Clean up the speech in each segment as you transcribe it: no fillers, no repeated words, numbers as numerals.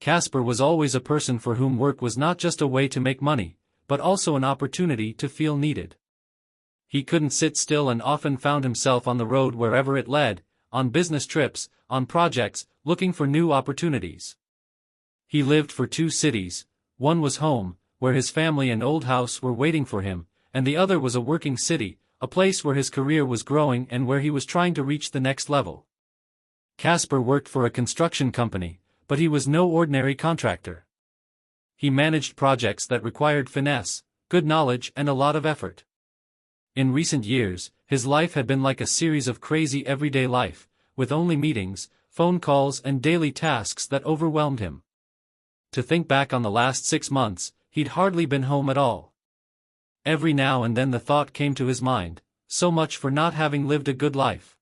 Casper was always a person for whom work was not just a way to make money, but also an opportunity to feel needed. He couldn't sit still and often found himself on the road wherever it led, on business trips, on projects, looking for new opportunities. He lived for two cities. One was home, where his family and old house were waiting for him, and the other was a working city, a place where his career was growing and where he was trying to reach the next level. Casper worked for a construction company, but he was no ordinary contractor. He managed projects that required finesse, good knowledge and a lot of effort. In recent years, his life had been like a series of crazy everyday life, with only meetings, phone calls and daily tasks that overwhelmed him. To think back on the last 6 months, he'd hardly been home at all. Every now and then the thought came to his mind, so much for not having lived a good life.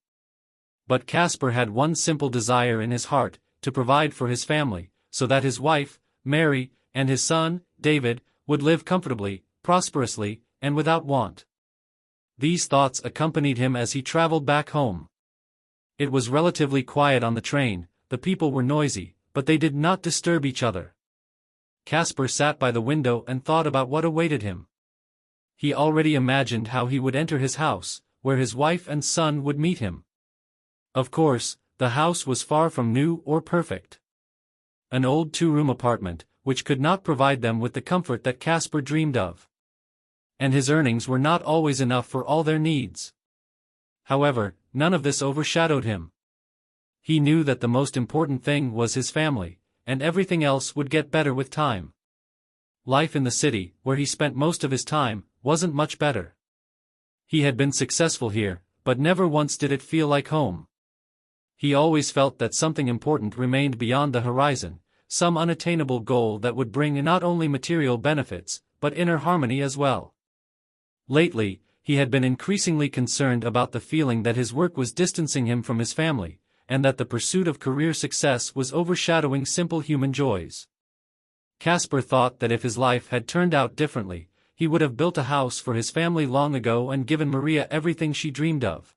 But Casper had one simple desire in his heart, to provide for his family, so that his wife, Mary, and his son, David, would live comfortably, prosperously, and without want. These thoughts accompanied him as he traveled back home. It was relatively quiet on the train, the people were noisy, but they did not disturb each other. Casper sat by the window and thought about what awaited him. He already imagined how he would enter his house, where his wife and son would meet him. Of course, the house was far from new or perfect. An old 2-room apartment, which could not provide them with the comfort that Casper dreamed of. And his earnings were not always enough for all their needs. However, none of this overshadowed him. He knew that the most important thing was his family, and everything else would get better with time. Life in the city, where he spent most of his time, wasn't much better. He had been successful here, but never once did it feel like home. He always felt that something important remained beyond the horizon, some unattainable goal that would bring not only material benefits, but inner harmony as well. Lately, he had been increasingly concerned about the feeling that his work was distancing him from his family, and that the pursuit of career success was overshadowing simple human joys. Casper thought that if his life had turned out differently, he would have built a house for his family long ago and given Maria everything she dreamed of.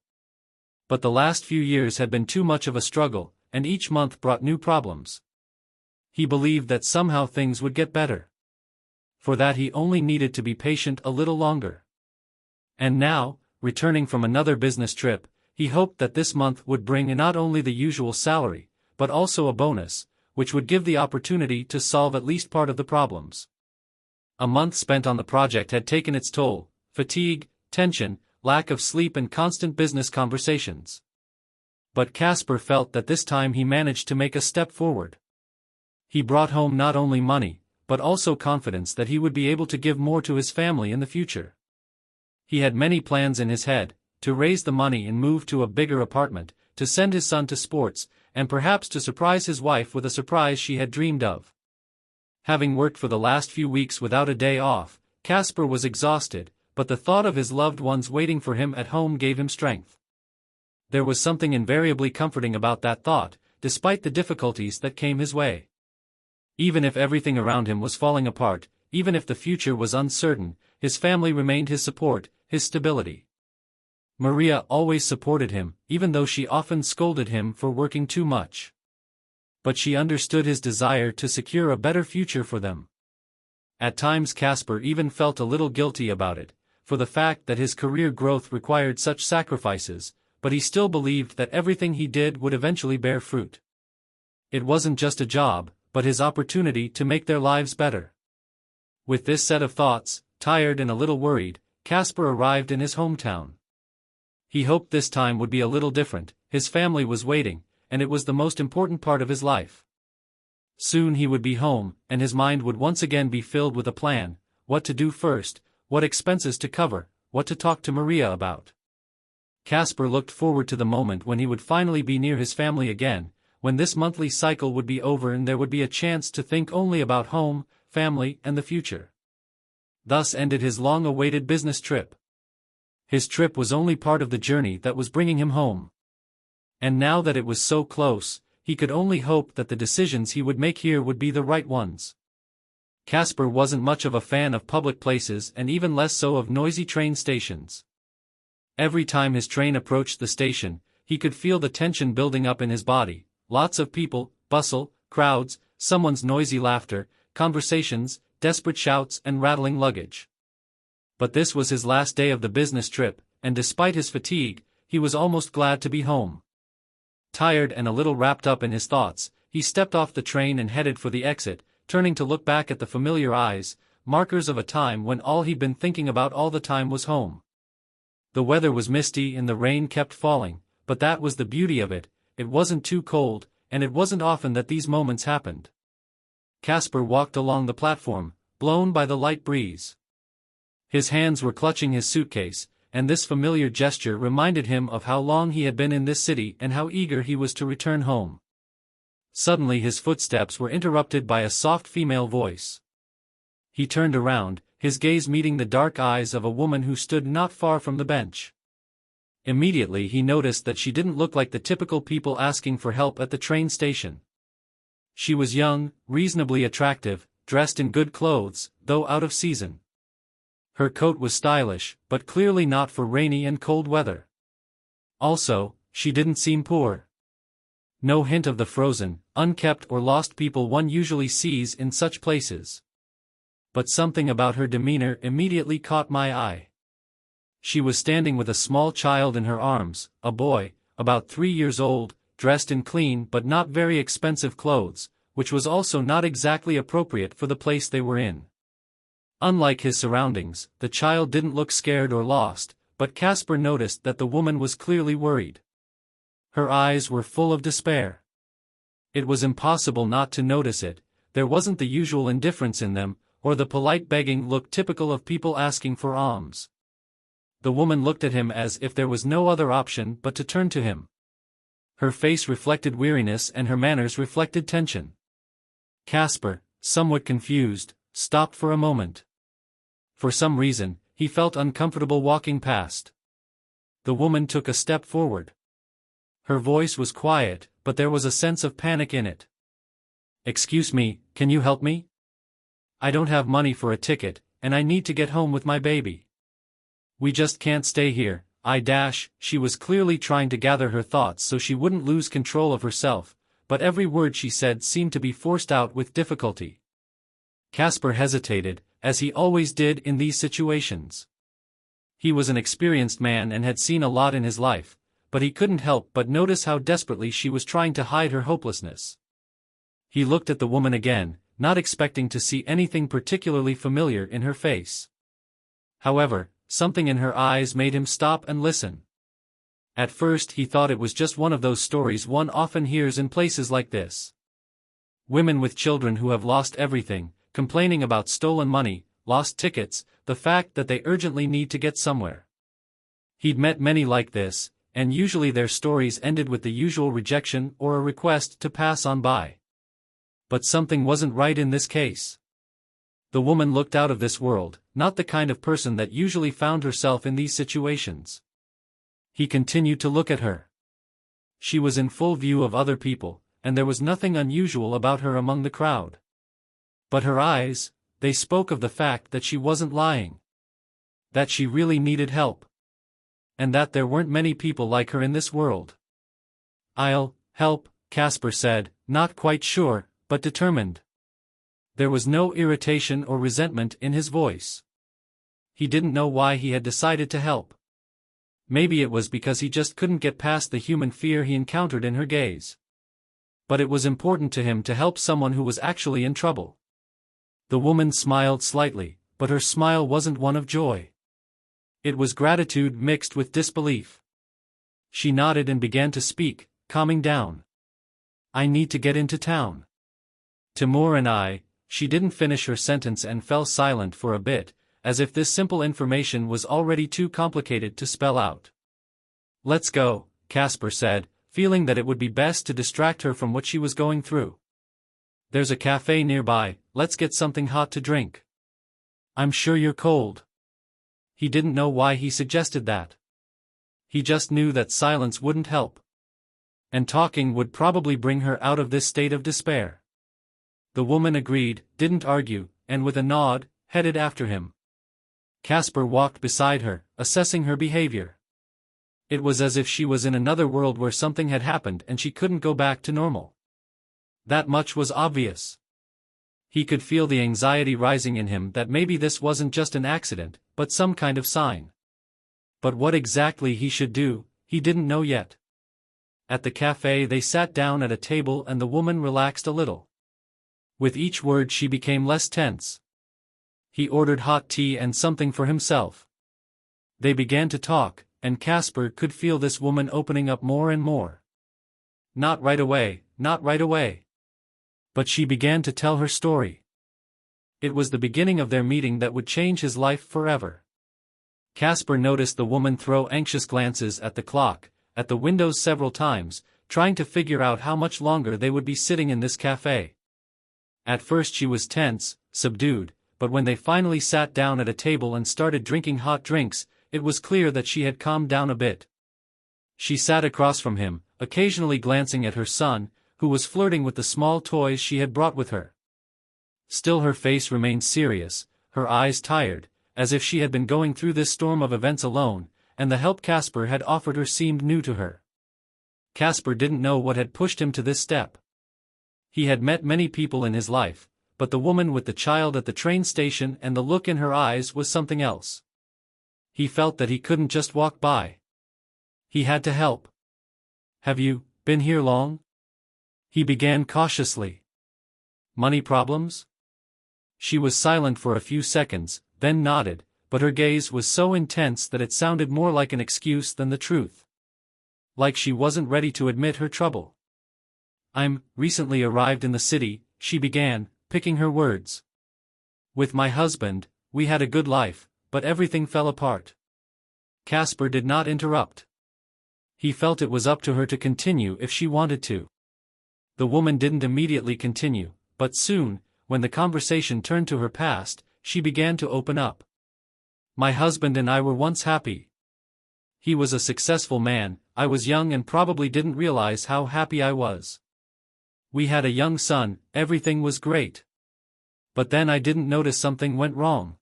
But the last few years had been too much of a struggle, and each month brought new problems. He believed that somehow things would get better. For that he only needed to be patient a little longer. And now, returning from another business trip, he hoped that this month would bring not only the usual salary, but also a bonus, which would give the opportunity to solve at least part of the problems. A month spent on the project had taken its toll: fatigue, tension, lack of sleep and constant business conversations. But Casper felt that this time he managed to make a step forward. He brought home not only money, but also confidence that he would be able to give more to his family in the future. He had many plans in his head: to raise the money and move to a bigger apartment, to send his son to sports, and perhaps to surprise his wife with a surprise she had dreamed of. Having worked for the last few weeks without a day off, Casper was exhausted, but the thought of his loved ones waiting for him at home gave him strength. There was something invariably comforting about that thought, despite the difficulties that came his way. Even if everything around him was falling apart, even if the future was uncertain, his family remained his support, his stability. Maria always supported him, even though she often scolded him for working too much. But she understood his desire to secure a better future for them. At times Casper even felt a little guilty about it, for the fact that his career growth required such sacrifices, but he still believed that everything he did would eventually bear fruit. It wasn't just a job, but his opportunity to make their lives better. With this set of thoughts, tired and a little worried, Casper arrived in his hometown. He hoped this time would be a little different. His family was waiting, and it was the most important part of his life. Soon he would be home, and his mind would once again be filled with a plan: what to do first, what expenses to cover, what to talk to Maria about. Casper looked forward to the moment when he would finally be near his family again, when this monthly cycle would be over and there would be a chance to think only about home, family, and the future. Thus ended his long-awaited business trip. His trip was only part of the journey that was bringing him home. And now that it was so close, he could only hope that the decisions he would make here would be the right ones. Casper wasn't much of a fan of public places and even less so of noisy train stations. Every time his train approached the station, he could feel the tension building up in his body: lots of people, bustle, crowds, someone's noisy laughter, conversations, desperate shouts and rattling luggage. But this was his last day of the business trip, and despite his fatigue, he was almost glad to be home. Tired and a little wrapped up in his thoughts, he stepped off the train and headed for the exit, turning to look back at the familiar eyes, markers of a time when all he'd been thinking about all the time was home. The weather was misty and the rain kept falling, but that was the beauty of it. It wasn't too cold, and it wasn't often that these moments happened. Casper walked along the platform, blown by the light breeze. His hands were clutching his suitcase, and this familiar gesture reminded him of how long he had been in this city and how eager he was to return home. Suddenly his footsteps were interrupted by a soft female voice. He turned around, his gaze meeting the dark eyes of a woman who stood not far from the bench. Immediately he noticed that she didn't look like the typical people asking for help at the train station. She was young, reasonably attractive, dressed in good clothes, though out of season. Her coat was stylish, but clearly not for rainy and cold weather. Also, she didn't seem poor. No hint of the frozen, unkept or lost people one usually sees in such places. But something about her demeanor immediately caught my eye. She was standing with a small child in her arms, a boy, about 3 years old, dressed in clean but not very expensive clothes, which was also not exactly appropriate for the place they were in. Unlike his surroundings, the child didn't look scared or lost, but Casper noticed that the woman was clearly worried. Her eyes were full of despair. It was impossible not to notice it. There wasn't the usual indifference in them, or the polite begging look typical of people asking for alms. The woman looked at him as if there was no other option but to turn to him. Her face reflected weariness and her manners reflected tension. Casper, somewhat confused, stopped for a moment. For some reason, he felt uncomfortable walking past. The woman took a step forward. Her voice was quiet, but there was a sense of panic in it. "Excuse me, can you help me? I don't have money for a ticket, and I need to get home with my baby. We just can't stay here, She was clearly trying to gather her thoughts so she wouldn't lose control of herself, but every word she said seemed to be forced out with difficulty. Casper hesitated, as he always did in these situations. He was an experienced man and had seen a lot in his life, but he couldn't help but notice how desperately she was trying to hide her hopelessness. He looked at the woman again, not expecting to see anything particularly familiar in her face. However, something in her eyes made him stop and listen. At first he thought it was just one of those stories one often hears in places like this. Women with children who have lost everything, complaining about stolen money, lost tickets, the fact that they urgently need to get somewhere. He'd met many like this, and usually their stories ended with the usual rejection or a request to pass on by. But something wasn't right in this case. The woman looked out of this world, not the kind of person that usually found herself in these situations. He continued to look at her. She was in full view of other people, and there was nothing unusual about her among the crowd. But her eyes, they spoke of the fact that she wasn't lying. That she really needed help. And that there weren't many people like her in this world. "I'll help," Casper said, not quite sure, but determined. There was no irritation or resentment in his voice. He didn't know why he had decided to help. Maybe it was because he just couldn't get past the human fear he encountered in her gaze. But it was important to him to help someone who was actually in trouble. The woman smiled slightly, but her smile wasn't one of joy. It was gratitude mixed with disbelief. She nodded and began to speak, calming down. "I need to get into town. Timur and I," she didn't finish her sentence and fell silent for a bit, as if this simple information was already too complicated to spell out. "Let's go," Casper said, feeling that it would be best to distract her from what she was going through. "There's a cafe nearby, let's get something hot to drink. I'm sure you're cold." He didn't know why he suggested that. He just knew that silence wouldn't help. And talking would probably bring her out of this state of despair. The woman agreed, didn't argue, and with a nod, headed after him. Casper walked beside her, assessing her behavior. It was as if she was in another world where something had happened and she couldn't go back to normal. That much was obvious. He could feel the anxiety rising in him that maybe this wasn't just an accident, but some kind of sign. But what exactly he should do, he didn't know yet. At the cafe they sat down at a table and the woman relaxed a little. With each word she became less tense. He ordered hot tea and something for himself. They began to talk, and Casper could feel this woman opening up more and more. Not right away, not right away. But she began to tell her story. It was the beginning of their meeting that would change his life forever. Casper noticed the woman throw anxious glances at the clock, at the windows several times, trying to figure out how much longer they would be sitting in this cafe. At first she was tense, subdued, but when they finally sat down at a table and started drinking hot drinks, it was clear that she had calmed down a bit. She sat across from him, occasionally glancing at her son, who was flirting with the small toys she had brought with her. Still her face remained serious, her eyes tired, as if she had been going through this storm of events alone, and the help Casper had offered her seemed new to her. Casper didn't know what had pushed him to this step. He had met many people in his life, but the woman with the child at the train station and the look in her eyes was something else. He felt that he couldn't just walk by. He had to help. "Have you been here long?" he began cautiously. "Money problems?" She was silent for a few seconds, then nodded, but her gaze was so intense that it sounded more like an excuse than the truth. Like she wasn't ready to admit her trouble. "I'm recently arrived in the city," she began, picking her words. "With my husband, we had a good life, but everything fell apart." Casper did not interrupt. He felt it was up to her to continue if she wanted to. The woman didn't immediately continue, but soon, when the conversation turned to her past, she began to open up. "My husband and I were once happy. He was a successful man, I was young and probably didn't realize how happy I was. We had a young son, everything was great. But then I didn't notice something went wrong.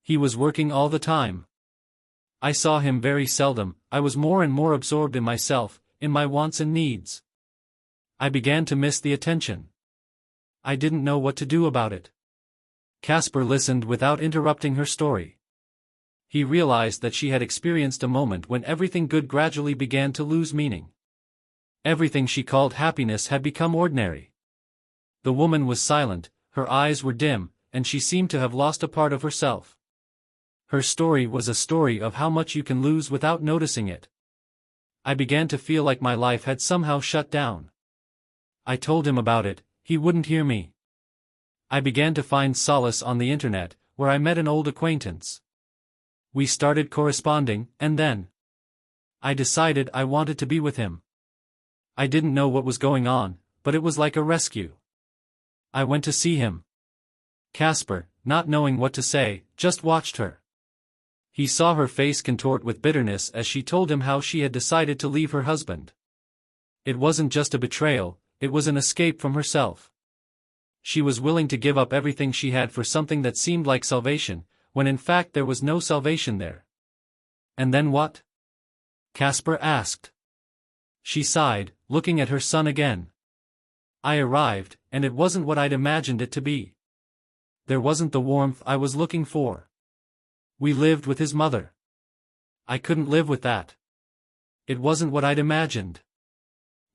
He was working all the time. I saw him very seldom, I was more and more absorbed in myself, in my wants and needs. I began to miss the attention. I didn't know what to do about it." Casper listened without interrupting her story. He realized that she had experienced a moment when everything good gradually began to lose meaning. Everything she called happiness had become ordinary. The woman was silent, her eyes were dim, and she seemed to have lost a part of herself. Her story was a story of how much you can lose without noticing it. "I began to feel like my life had somehow shut down. I told him about it, he wouldn't hear me. I began to find solace on the internet, where I met an old acquaintance. We started corresponding, and then I decided I wanted to be with him. I didn't know what was going on, but it was like a rescue. I went to see him." Casper, not knowing what to say, just watched her. He saw her face contort with bitterness as she told him how she had decided to leave her husband. It wasn't just a betrayal, it was an escape from herself. She was willing to give up everything she had for something that seemed like salvation, when in fact there was no salvation there. "And then what?" Casper asked. She sighed, looking at her son again. "I arrived, and it wasn't what I'd imagined it to be. There wasn't the warmth I was looking for. We lived with his mother. I couldn't live with that. It wasn't what I'd imagined.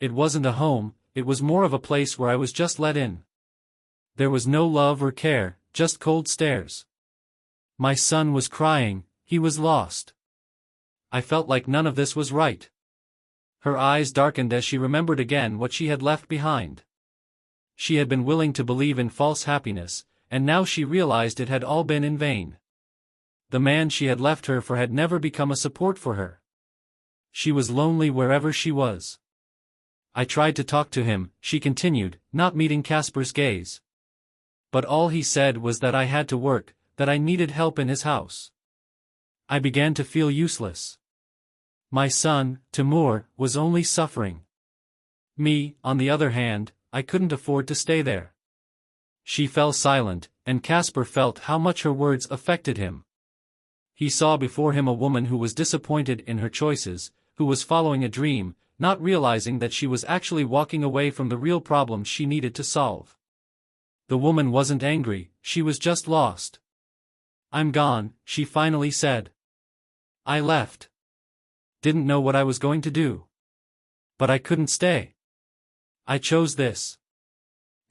It wasn't a home, it was more of a place where I was just let in. There was no love or care, just cold stares. My son was crying, he was lost. I felt like none of this was right." Her eyes darkened as she remembered again what she had left behind. She had been willing to believe in false happiness, and now she realized it had all been in vain. The man she had left her for had never become a support for her. She was lonely wherever she was. "I tried to talk to him," she continued, not meeting Casper's gaze. "But all he said was that I had to work, that I needed help in his house. I began to feel useless. My son, Timur, was only suffering. Me, on the other hand, I couldn't afford to stay there." She fell silent, and Casper felt how much her words affected him. He saw before him a woman who was disappointed in her choices, who was following a dream, not realizing that she was actually walking away from the real problem she needed to solve. The woman wasn't angry, she was just lost. "I'm gone," she finally said. "I left. Didn't know what I was going to do. But I couldn't stay. I chose this.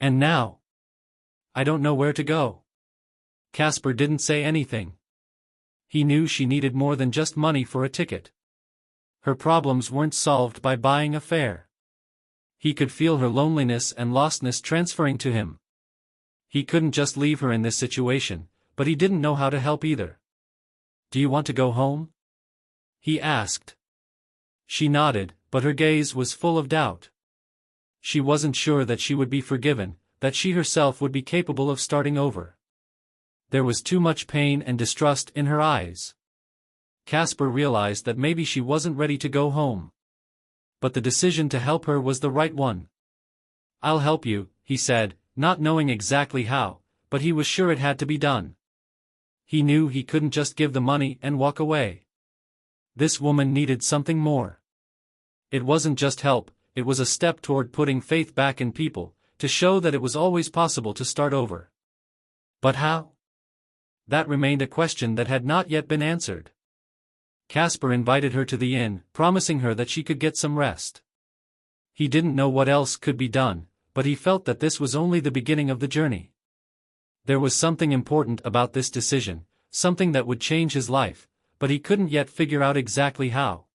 And now I don't know where to go." Casper didn't say anything. He knew she needed more than just money for a ticket. Her problems weren't solved by buying a fare. He could feel her loneliness and lostness transferring to him. He couldn't just leave her in this situation, but he didn't know how to help either. "Do you want to go home?" he asked. She nodded, but her gaze was full of doubt. She wasn't sure that she would be forgiven, that she herself would be capable of starting over. There was too much pain and distrust in her eyes. Casper realized that maybe she wasn't ready to go home. But the decision to help her was the right one. "I'll help you," he said, not knowing exactly how, but he was sure it had to be done. He knew he couldn't just give the money and walk away. This woman needed something more. It wasn't just help, it was a step toward putting faith back in people, to show that it was always possible to start over. But how? That remained a question that had not yet been answered. Casper invited her to the inn, promising her that she could get some rest. He didn't know what else could be done, but he felt that this was only the beginning of the journey. There was something important about this decision, something that would change his life, but he couldn't yet figure out exactly how.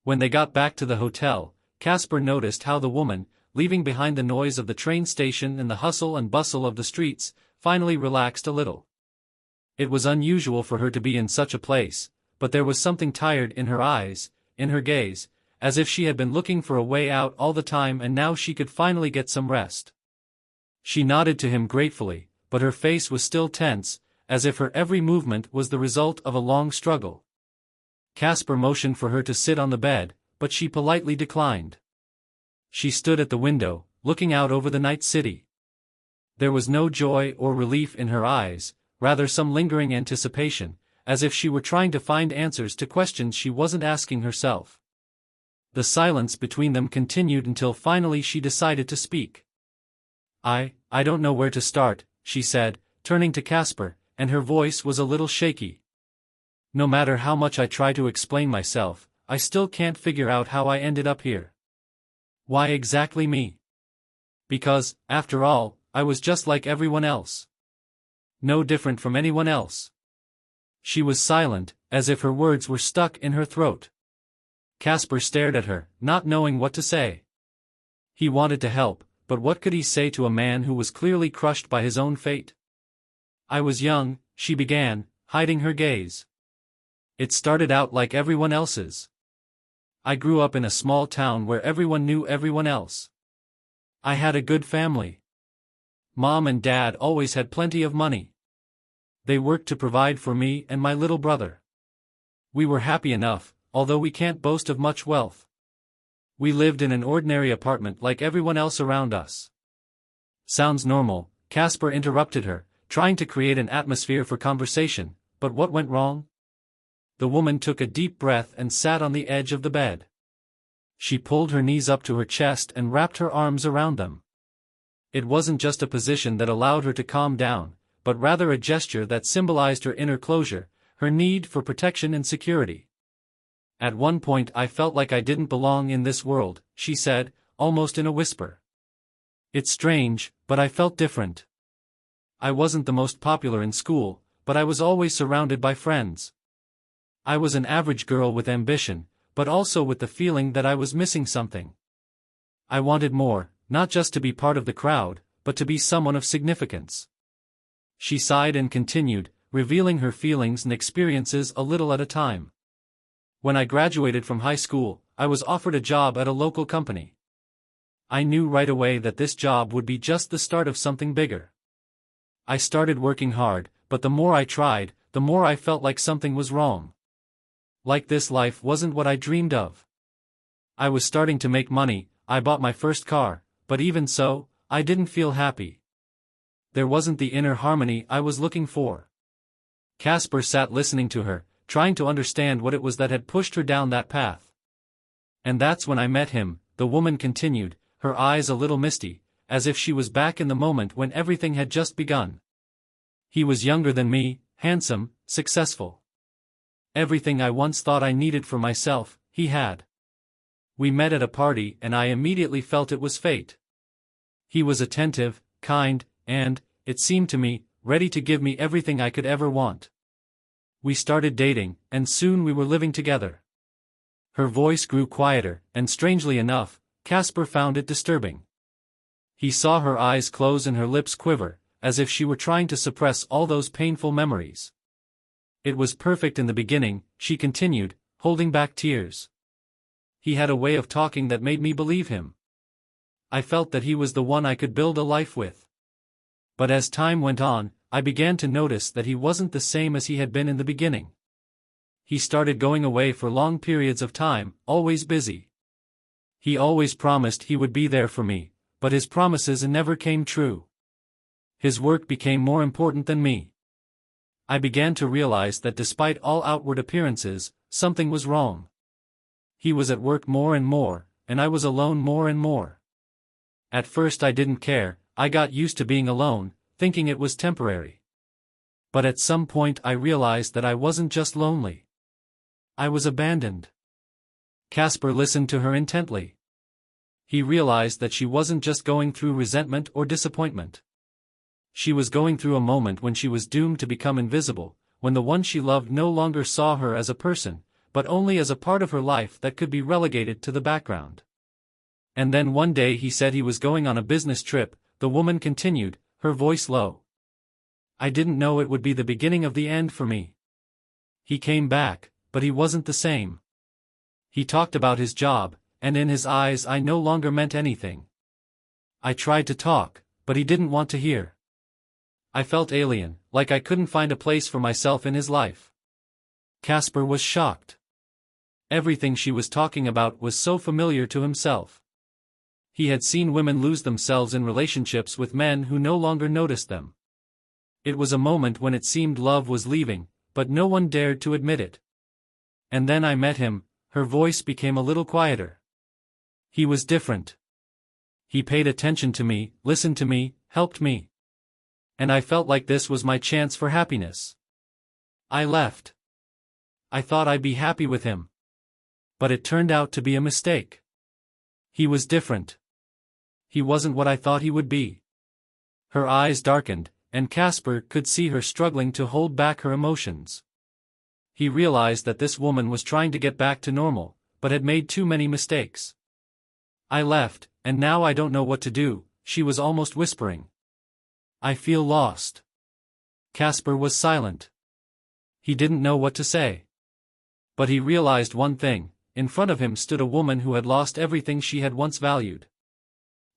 When they got back to the hotel, Casper noticed how the woman, leaving behind the noise of the train station and the hustle and bustle of the streets, finally relaxed a little. It was unusual for her to be in such a place, but there was something tired in her eyes, in her gaze, as if she had been looking for a way out all the time and now she could finally get some rest. She nodded to him gratefully, but her face was still tense, as if her every movement was the result of a long struggle. Casper motioned for her to sit on the bed, but she politely declined. She stood at the window, looking out over the night city. There was no joy or relief in her eyes, rather some lingering anticipation, as if she were trying to find answers to questions she wasn't asking herself. The silence between them continued until finally she decided to speak. I don't know where to start," she said, turning to Casper, and her voice was a little shaky. "No matter how much I try to explain myself, I still can't figure out how I ended up here. Why exactly me? Because, after all, I was just like everyone else. No different from anyone else." She was silent, as if her words were stuck in her throat. Casper stared at her, not knowing what to say. He wanted to help, but what could he say to a man who was clearly crushed by his own fate? "I was young," she began, hiding her gaze. "It started out like everyone else's. I grew up in a small town where everyone knew everyone else. I had a good family. Mom and Dad always had plenty of money. They worked to provide for me and my little brother. We were happy enough, although we can't boast of much wealth. We lived in an ordinary apartment like everyone else around us." "Sounds normal," Casper interrupted her, trying to create an atmosphere for conversation, "but what went wrong?" The woman took a deep breath and sat on the edge of the bed. She pulled her knees up to her chest and wrapped her arms around them. It wasn't just a position that allowed her to calm down, but rather a gesture that symbolized her inner closure, her need for protection and security. "At one point I felt like I didn't belong in this world," she said, almost in a whisper. "It's strange, but I felt different. I wasn't the most popular in school, but I was always surrounded by friends. I was an average girl with ambition, but also with the feeling that I was missing something. I wanted more, not just to be part of the crowd, but to be someone of significance." She sighed and continued, revealing her feelings and experiences a little at a time. "When I graduated from high school, I was offered a job at a local company. I knew right away that this job would be just the start of something bigger. I started working hard, but the more I tried, the more I felt like something was wrong. Like this life wasn't what I dreamed of. I was starting to make money, I bought my first car, but even so, I didn't feel happy. There wasn't the inner harmony I was looking for." Casper sat listening to her, trying to understand what it was that had pushed her down that path. And that's when I met him, the woman continued, her eyes a little misty, as if she was back in the moment when everything had just begun. He was younger than me, handsome, successful. Everything I once thought I needed for myself, he had. We met at a party and I immediately felt it was fate. He was attentive, kind, and, it seemed to me, ready to give me everything I could ever want. We started dating, and soon we were living together. Her voice grew quieter, and strangely enough, Casper found it disturbing. He saw her eyes close and her lips quiver, as if she were trying to suppress all those painful memories. It was perfect in the beginning, she continued, holding back tears. He had a way of talking that made me believe him. I felt that he was the one I could build a life with. But as time went on, I began to notice that he wasn't the same as he had been in the beginning. He started going away for long periods of time, always busy. He always promised he would be there for me, but his promises never came true. His work became more important than me. I began to realize that despite all outward appearances, something was wrong. He was at work more and more, and I was alone more and more. At first I didn't care, I got used to being alone, thinking it was temporary. But at some point I realized that I wasn't just lonely. I was abandoned. Casper listened to her intently. He realized that she wasn't just going through resentment or disappointment. She was going through a moment when she was doomed to become invisible, when the one she loved no longer saw her as a person, but only as a part of her life that could be relegated to the background. And then one day he said he was going on a business trip, the woman continued, her voice low. I didn't know it would be the beginning of the end for me. He came back, but he wasn't the same. He talked about his job, and in his eyes I no longer meant anything. I tried to talk, but he didn't want to hear. I felt alien, like I couldn't find a place for myself in his life. Casper was shocked. Everything she was talking about was so familiar to himself. He had seen women lose themselves in relationships with men who no longer noticed them. It was a moment when it seemed love was leaving, but no one dared to admit it. And then I met him, her voice became a little quieter. He was different. He paid attention to me, listened to me, helped me. And I felt like this was my chance for happiness. I left. I thought I'd be happy with him. But it turned out to be a mistake. He was different. He wasn't what I thought he would be. Her eyes darkened, and Casper could see her struggling to hold back her emotions. He realized that this woman was trying to get back to normal, but had made too many mistakes. I left, and now I don't know what to do, she was almost whispering. I feel lost. Casper was silent. He didn't know what to say. But he realized one thing, in front of him stood a woman who had lost everything she had once valued.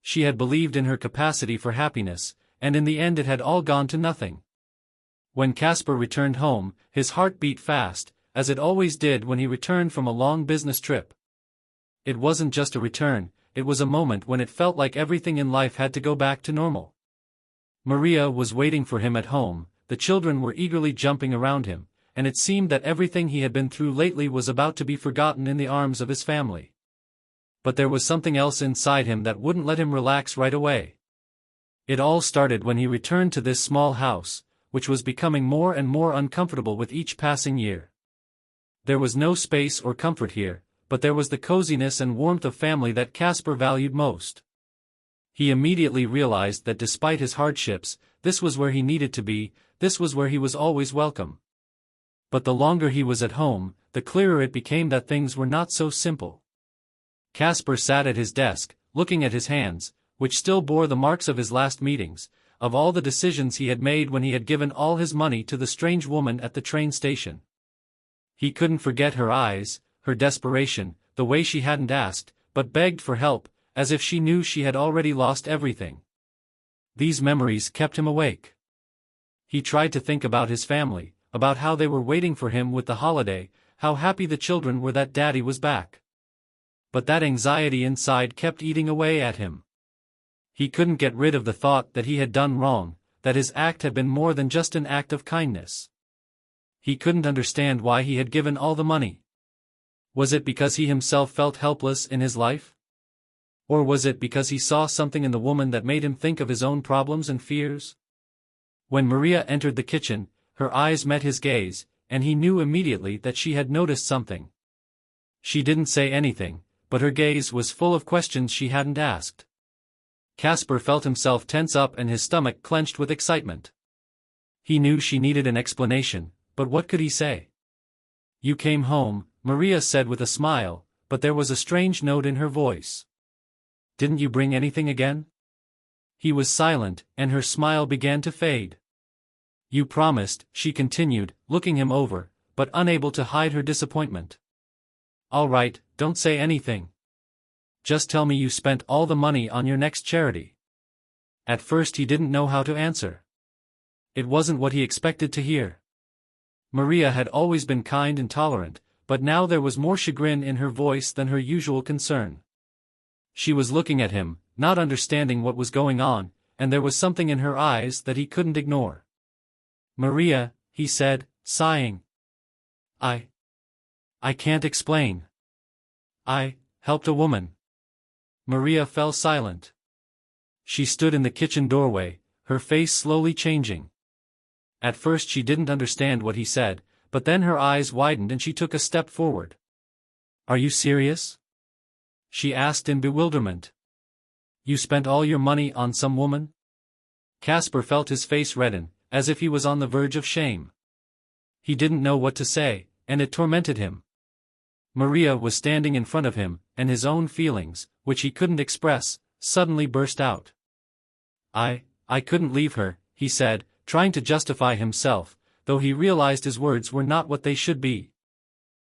She had believed in her capacity for happiness, and in the end it had all gone to nothing. When Casper returned home, his heart beat fast, as it always did when he returned from a long business trip. It wasn't just a return, it was a moment when it felt like everything in life had to go back to normal. Maria was waiting for him at home, the children were eagerly jumping around him, and it seemed that everything he had been through lately was about to be forgotten in the arms of his family. But there was something else inside him that wouldn't let him relax right away. It all started when he returned to this small house, which was becoming more and more uncomfortable with each passing year. There was no space or comfort here, but there was the coziness and warmth of family that Casper valued most. He immediately realized that despite his hardships, this was where he needed to be, this was where he was always welcome. But the longer he was at home, the clearer it became that things were not so simple. Casper sat at his desk, looking at his hands, which still bore the marks of his last meetings, of all the decisions he had made when he had given all his money to the strange woman at the train station. He couldn't forget her eyes, her desperation, the way she hadn't asked, but begged for help, as if she knew she had already lost everything. These memories kept him awake. He tried to think about his family, about how they were waiting for him with the holiday, how happy the children were that Daddy was back. But that anxiety inside kept eating away at him. He couldn't get rid of the thought that he had done wrong, that his act had been more than just an act of kindness. He couldn't understand why he had given all the money. Was it because he himself felt helpless in his life? Or was it because he saw something in the woman that made him think of his own problems and fears? When Maria entered the kitchen, her eyes met his gaze, and he knew immediately that she had noticed something. She didn't say anything, but her gaze was full of questions she hadn't asked. Casper felt himself tense up and his stomach clenched with excitement. He knew she needed an explanation, but what could he say? "You came home," Maria said with a smile, but there was a strange note in her voice. "Didn't you bring anything again?" He was silent, and her smile began to fade. "You promised," she continued, looking him over, but unable to hide her disappointment. "All right, don't say anything. Just tell me you spent all the money on your next charity." At first he didn't know how to answer. It wasn't what he expected to hear. Maria had always been kind and tolerant, but now there was more chagrin in her voice than her usual concern. She was looking at him, not understanding what was going on, and there was something in her eyes that he couldn't ignore. "Maria," he said, sighing. I can't explain. I helped a woman." Maria fell silent. She stood in the kitchen doorway, her face slowly changing. At first she didn't understand what he said, but then her eyes widened and she took a step forward. "Are you serious?" she asked in bewilderment. "You spent all your money on some woman?" Casper felt his face redden, as if he was on the verge of shame. He didn't know what to say, and it tormented him. Maria was standing in front of him, and his own feelings, which he couldn't express, suddenly burst out. I couldn't leave her," he said, trying to justify himself, though he realized his words were not what they should be.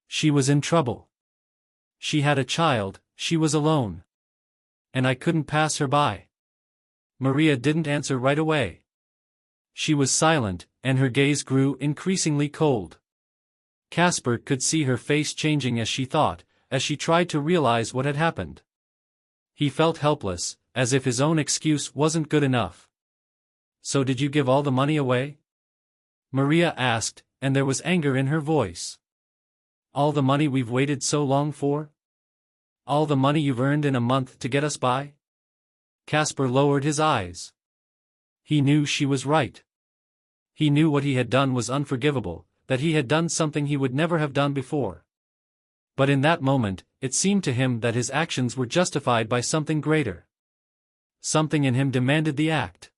"She was in trouble. She had a child, she was alone. And I couldn't pass her by." Maria didn't answer right away. She was silent, and her gaze grew increasingly cold. Casper could see her face changing as she thought, as she tried to realize what had happened. He felt helpless, as if his own excuse wasn't good enough. "So did you give all the money away?" Maria asked, and there was anger in her voice. "All the money we've waited so long for? All the money you've earned in a month to get us by?" Casper lowered his eyes. He knew she was right. He knew what he had done was unforgivable, that he had done something he would never have done before. But in that moment, it seemed to him that his actions were justified by something greater. Something in him demanded the act.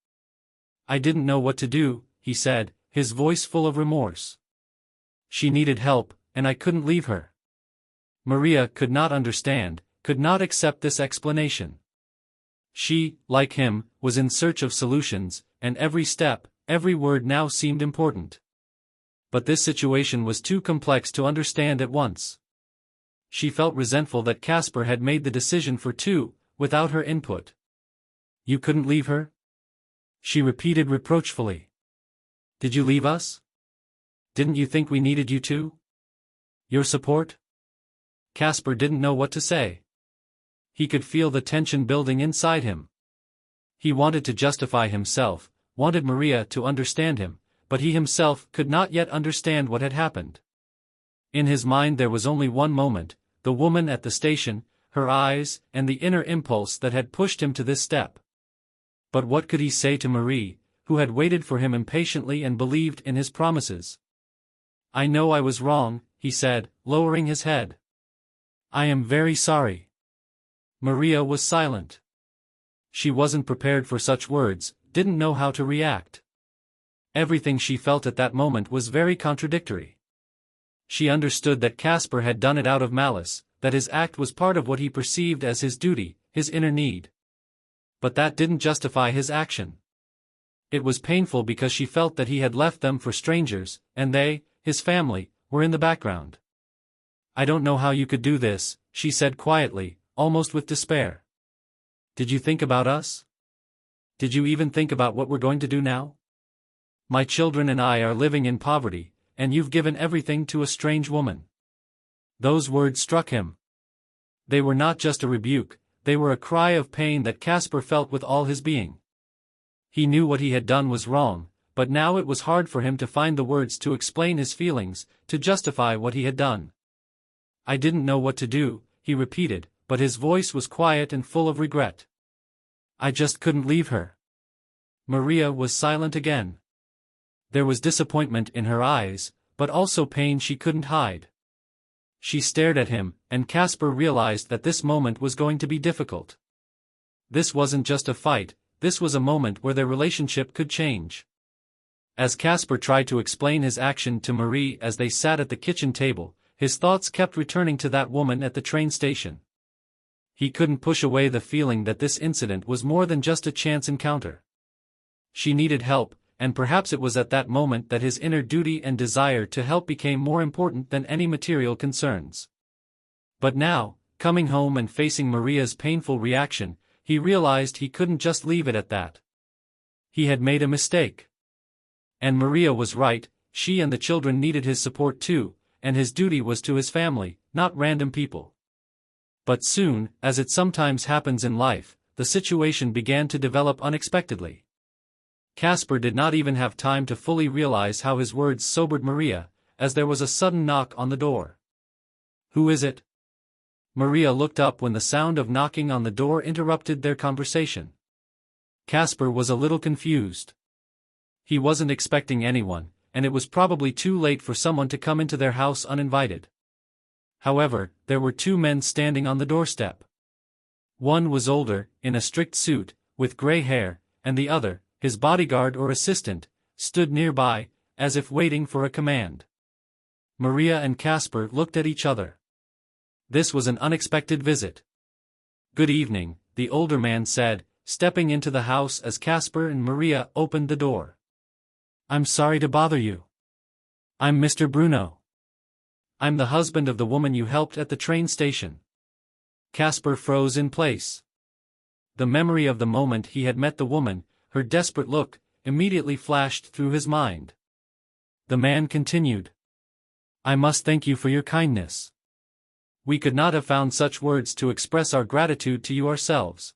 "I didn't know what to do," he said, his voice full of remorse. "She needed help, and I couldn't leave her." Maria could not understand, could not accept this explanation. She, like him, was in search of solutions, and every step, every word now seemed important. But this situation was too complex to understand at once. She felt resentful that Casper had made the decision for two, without her input. "You couldn't leave her?" she repeated reproachfully. "Did you leave us? Didn't you think we needed you too? Your support?" Casper didn't know what to say. He could feel the tension building inside him. He wanted to justify himself, wanted Maria to understand him, but he himself could not yet understand what had happened. In his mind there was only one moment, the woman at the station, her eyes, and the inner impulse that had pushed him to this step. But what could he say to Marie, who had waited for him impatiently and believed in his promises? "I know I was wrong," he said, lowering his head. "I am very sorry." Maria was silent. She wasn't prepared for such words, didn't know how to react. Everything she felt at that moment was very contradictory. She understood that Casper had done it out of malice, that his act was part of what he perceived as his duty, his inner need. But that didn't justify his action. It was painful because she felt that he had left them for strangers, and they, his family, were in the background. "I don't know how you could do this," she said quietly, almost with despair. "Did you think about us? Did you even think about what we're going to do now? My children and I are living in poverty, and you've given everything to a strange woman." Those words struck him. They were not just a rebuke, they were a cry of pain that Casper felt with all his being. He knew what he had done was wrong, but now it was hard for him to find the words to explain his feelings, to justify what he had done. I didn't know what to do, he repeated, but his voice was quiet and full of regret. I just couldn't leave her. Maria was silent again. There was disappointment in her eyes, but also pain she couldn't hide. She stared at him, and Casper realized that this moment was going to be difficult. This wasn't just a fight, this was a moment where their relationship could change. As Casper tried to explain his action to Marie as they sat at the kitchen table, his thoughts kept returning to that woman at the train station. He couldn't push away the feeling that this incident was more than just a chance encounter. She needed help, and perhaps it was at that moment that his inner duty and desire to help became more important than any material concerns. But now, coming home and facing Maria's painful reaction, he realized he couldn't just leave it at that. He had made a mistake. And Maria was right, she and the children needed his support too, and his duty was to his family, not random people. But soon, as it sometimes happens in life, the situation began to develop unexpectedly. Casper did not even have time to fully realize how his words sobered Maria, as there was a sudden knock on the door. Who is it? Maria looked up when the sound of knocking on the door interrupted their conversation. Casper was a little confused. He wasn't expecting anyone, and it was probably too late for someone to come into their house uninvited. However, there were two men standing on the doorstep. One was older, in a strict suit, with gray hair, and the other, his bodyguard or assistant, stood nearby, as if waiting for a command. Maria and Casper looked at each other. This was an unexpected visit. Good evening, the older man said, stepping into the house as Casper and Maria opened the door. I'm sorry to bother you. I'm Mr. Bruno. I'm the husband of the woman you helped at the train station. Casper froze in place. The memory of the moment he had met the woman, her desperate look, immediately flashed through his mind. The man continued. I must thank you for your kindness. We could not have found such words to express our gratitude to you ourselves.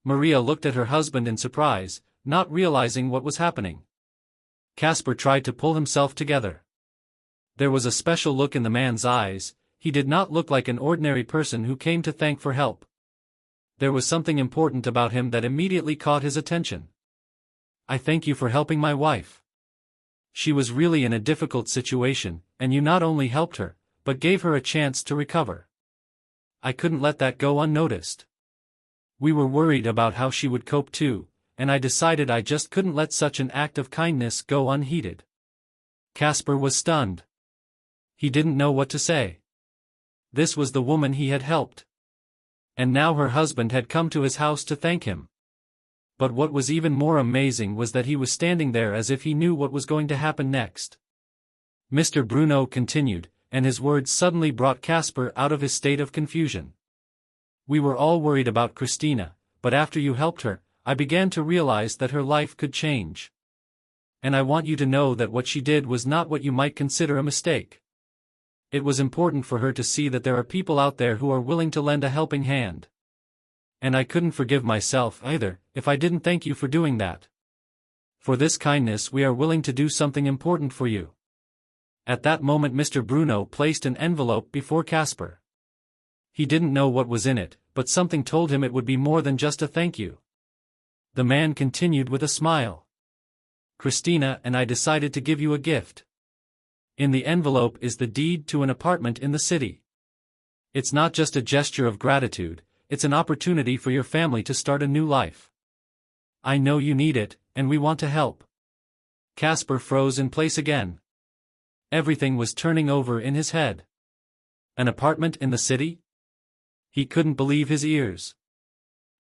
Maria looked at her husband in surprise, not realizing what was happening. Casper tried to pull himself together. There was a special look in the man's eyes, he did not look like an ordinary person who came to thank for help. There was something important about him that immediately caught his attention. I thank you for helping my wife. She was really in a difficult situation, and you not only helped her, but gave her a chance to recover. I couldn't let that go unnoticed. We were worried about how she would cope too, and I decided I just couldn't let such an act of kindness go unheeded. Casper was stunned. He didn't know what to say. This was the woman he had helped. And now her husband had come to his house to thank him. But what was even more amazing was that he was standing there as if he knew what was going to happen next. Mr. Bruno continued, and his words suddenly brought Casper out of his state of confusion. We were all worried about Christina, but after you helped her, I began to realize that her life could change. And I want you to know that what she did was not what you might consider a mistake. It was important for her to see that there are people out there who are willing to lend a helping hand. And I couldn't forgive myself either, if I didn't thank you for doing that. For this kindness we are willing to do something important for you. At that moment Mr. Bruno placed an envelope before Casper. He didn't know what was in it, but something told him it would be more than just a thank you. The man continued with a smile. Christina and I decided to give you a gift. In the envelope is the deed to an apartment in the city. It's not just a gesture of gratitude, it's an opportunity for your family to start a new life. I know you need it, and we want to help. Casper froze in place again. Everything was turning over in his head. An apartment in the city? He couldn't believe his ears.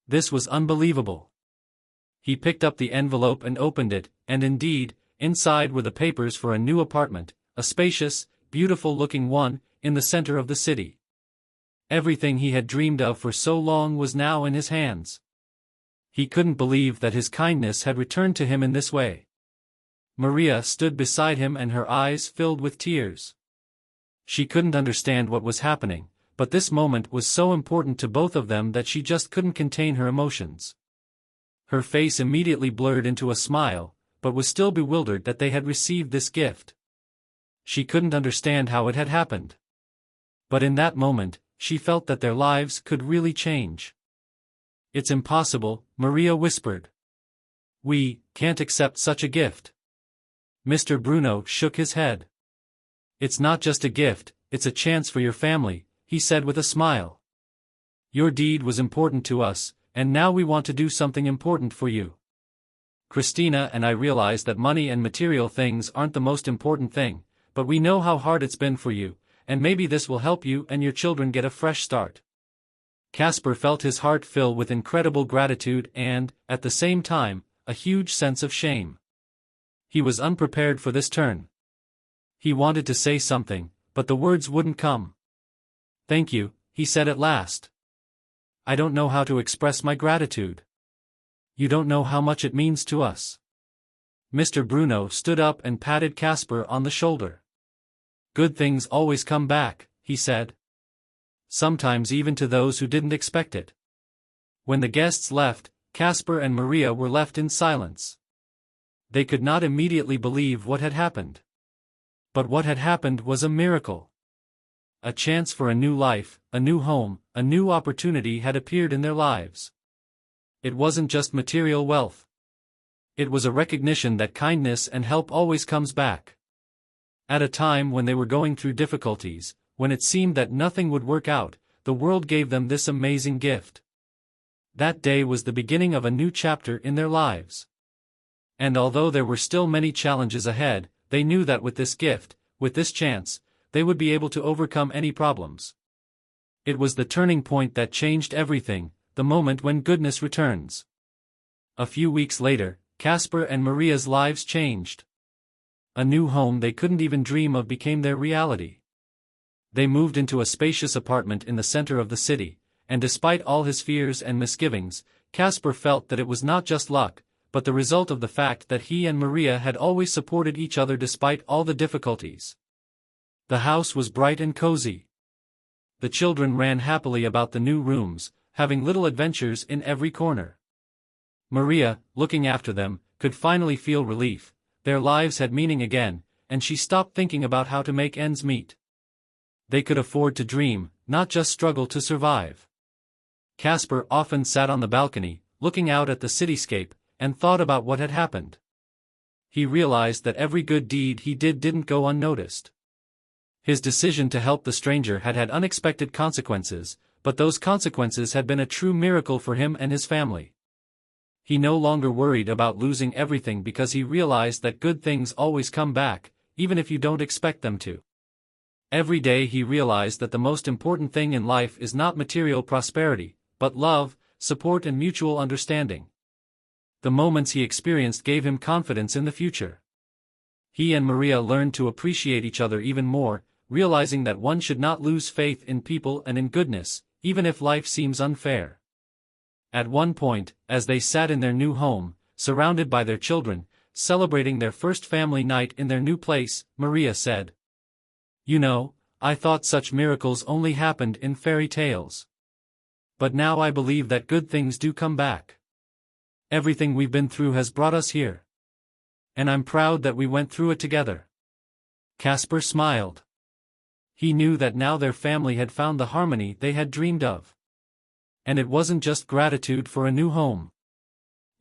This was unbelievable. He picked up the envelope and opened it, and indeed, inside were the papers for a new apartment, a spacious, beautiful-looking one, in the center of the city. Everything he had dreamed of for so long was now in his hands. He couldn't believe that his kindness had returned to him in this way. Maria stood beside him and her eyes filled with tears. She couldn't understand what was happening, but this moment was so important to both of them that she just couldn't contain her emotions. Her face immediately blurred into a smile, but was still bewildered that they had received this gift. She couldn't understand how it had happened. But in that moment, she felt that their lives could really change. "It's impossible," Maria whispered. "We can't accept such a gift." Mr. Bruno shook his head. "It's not just a gift, it's a chance for your family," he said with a smile. "Your deed was important to us, and now we want to do something important for you. Christina and I realize that money and material things aren't the most important thing, but we know how hard it's been for you, and maybe this will help you and your children get a fresh start." Casper felt his heart fill with incredible gratitude and, at the same time, a huge sense of shame. He was unprepared for this turn. He wanted to say something, but the words wouldn't come. "Thank you," he said at last. "I don't know how to express my gratitude. You don't know how much it means to us." Mr. Bruno stood up and patted Casper on the shoulder. "Good things always come back," he said. "Sometimes even to those who didn't expect it." When the guests left, Casper and Maria were left in silence. They could not immediately believe what had happened. But what had happened was a miracle. A chance for a new life, a new home, a new opportunity had appeared in their lives. It wasn't just material wealth. It was a recognition that kindness and help always comes back. At a time when they were going through difficulties, when it seemed that nothing would work out, the world gave them this amazing gift. That day was the beginning of a new chapter in their lives. And although there were still many challenges ahead, they knew that with this gift, with this chance, they would be able to overcome any problems. It was the turning point that changed everything, the moment when goodness returns. A few weeks later, Casper and Maria's lives changed. A new home they couldn't even dream of became their reality. They moved into a spacious apartment in the center of the city, and despite all his fears and misgivings, Casper felt that it was not just luck, but the result of the fact that he and Maria had always supported each other despite all the difficulties. The house was bright and cozy. The children ran happily about the new rooms, having little adventures in every corner. Maria, looking after them, could finally feel relief. Their lives had meaning again, and she stopped thinking about how to make ends meet. They could afford to dream, not just struggle to survive. Casper often sat on the balcony, looking out at the cityscape, and thought about what had happened. He realized that every good deed he did didn't go unnoticed. His decision to help the stranger had had unexpected consequences, but those consequences had been a true miracle for him and his family. He no longer worried about losing everything because he realized that good things always come back, even if you don't expect them to. Every day he realized that the most important thing in life is not material prosperity, but love, support and mutual understanding. The moments he experienced gave him confidence in the future. He and Maria learned to appreciate each other even more, realizing that one should not lose faith in people and in goodness, even if life seems unfair. At one point, as they sat in their new home, surrounded by their children, celebrating their first family night in their new place, Maria said, "You know, I thought such miracles only happened in fairy tales. But now I believe that good things do come back. Everything we've been through has brought us here. And I'm proud that we went through it together." Casper smiled. He knew that now their family had found the harmony they had dreamed of. And it wasn't just gratitude for a new home.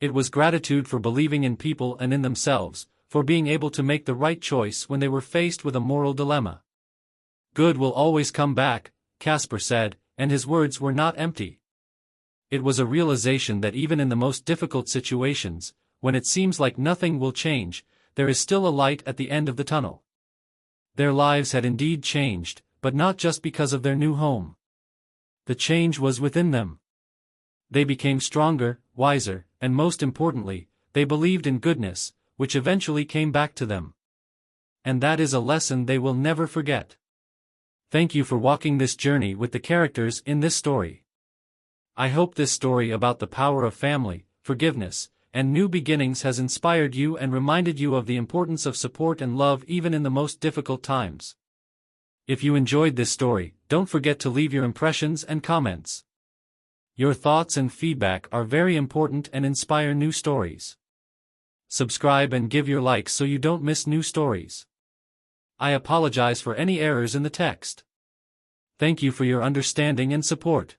It was gratitude for believing in people and in themselves, for being able to make the right choice when they were faced with a moral dilemma. "Good will always come back," Casper said, and his words were not empty. It was a realization that even in the most difficult situations, when it seems like nothing will change, there is still a light at the end of the tunnel. Their lives had indeed changed, but not just because of their new home. The change was within them. They became stronger, wiser, and most importantly, they believed in goodness, which eventually came back to them. And that is a lesson they will never forget. Thank you for walking this journey with the characters in this story. I hope this story about the power of family, forgiveness, and new beginnings has inspired you and reminded you of the importance of support and love even in the most difficult times. If you enjoyed this story, don't forget to leave your impressions and comments. Your thoughts and feedback are very important and inspire new stories. Subscribe and give your like so you don't miss new stories. I apologize for any errors in the text. Thank you for your understanding and support.